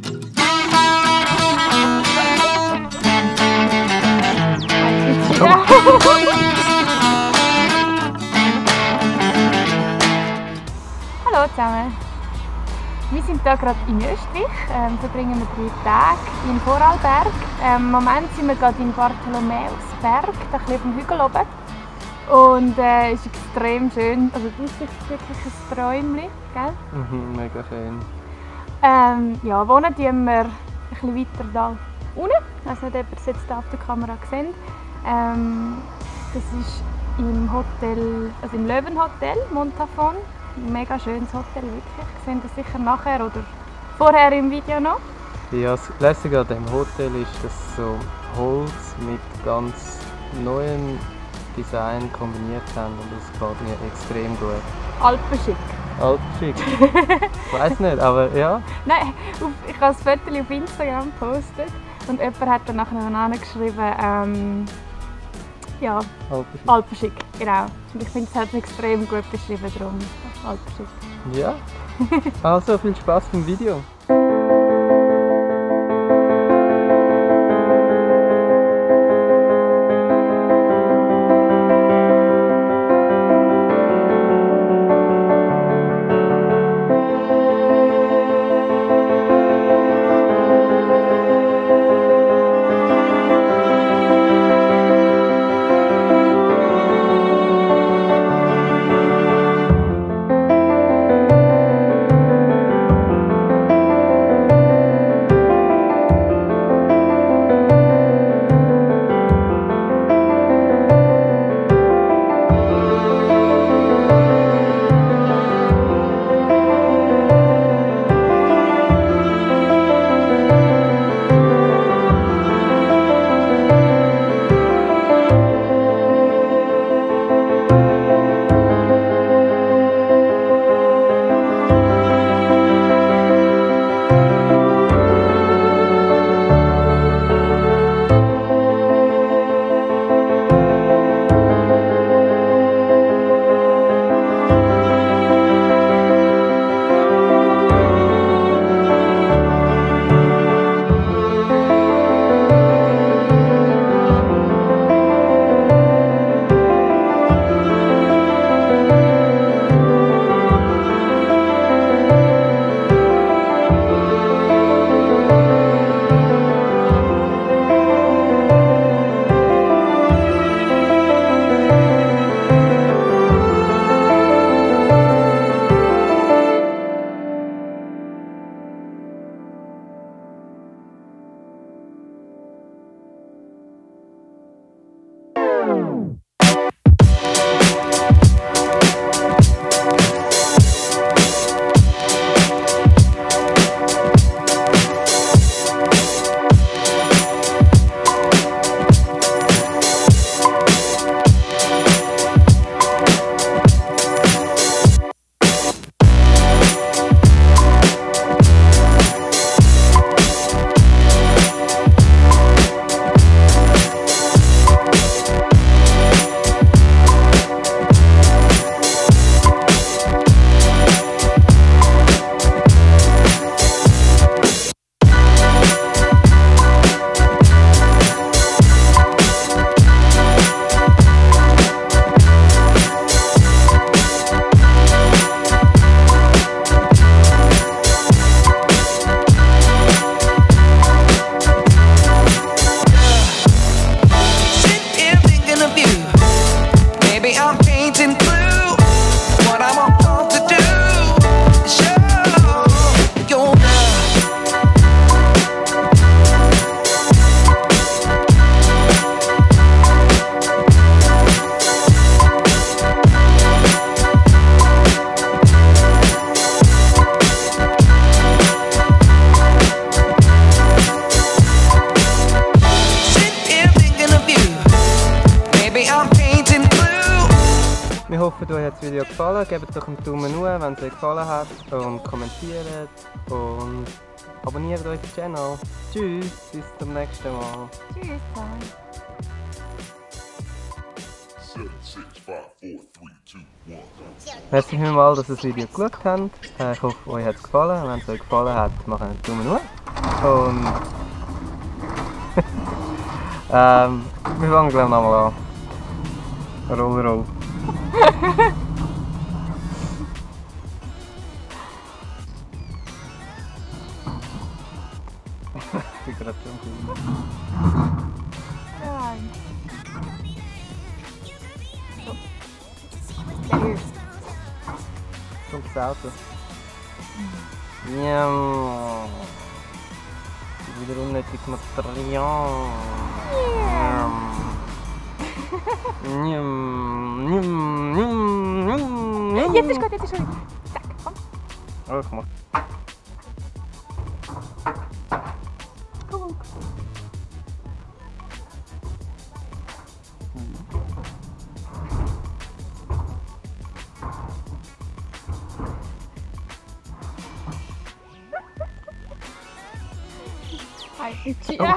Hallo zusammen! Wir sind hier gerade in Österreich, verbringen wir 3 Tage in Vorarlberg. Im Moment sind wir gerade in Bartholomäusberg, da ein bisschen auf dem Hügel oben. Und es ist extrem schön, also die Aussicht ist wirklich ein Träumchen, gell? Mega schön. Ja, wohnen tun wir ein bisschen weiter da unten. Ich weiß nicht, ob ihr es jetzt auf der Kamera seht. Das ist im Hotel, also im Löwenhotel Montafon. Ein mega schönes Hotel, wirklich. Ihr seht das sicher nachher oder vorher im Video noch. Ja, das Lässige an diesem Hotel ist, dass sie so Holz mit ganz neuem Design kombiniert haben und das gefällt mir extrem gut. Alpenschick. Alpenschick? Ich weiss nicht, aber ja. Nein, ich habe das Foto auf Instagram gepostet und jemand hat dann nachher geschrieben, ja, Alpenschick, genau. Und ich finde, es hat extrem gut beschrieben, darum Alpenschick. Ja, also viel Spaß beim Video. Wir hoffen, euch hat das Video gefallen. Gebt doch einen Daumen hoch, wenn es euch gefallen hat. Und kommentiert und abonniert unseren Channel. Tschüss, bis zum nächsten Mal. Tschüss zusammen. 7, 6, 5, 4, 3, 2, 1. Merci vielmals, dass ihr das Video geschaut habt. Ich hoffe, euch hat es gefallen. Wenn es euch gefallen hat, macht einen Daumen hoch. Und wir fangen gleich nochmal an. Roll, roll. Ich bin gerade schon cool. Nein. So. Seriös. Kommt das Auto. Ja. Wieder unnötiges Material. Jetzt ist gut, jetzt ist gut. Zack, komm. Oh, ich mach. Guck. Hi, ciao.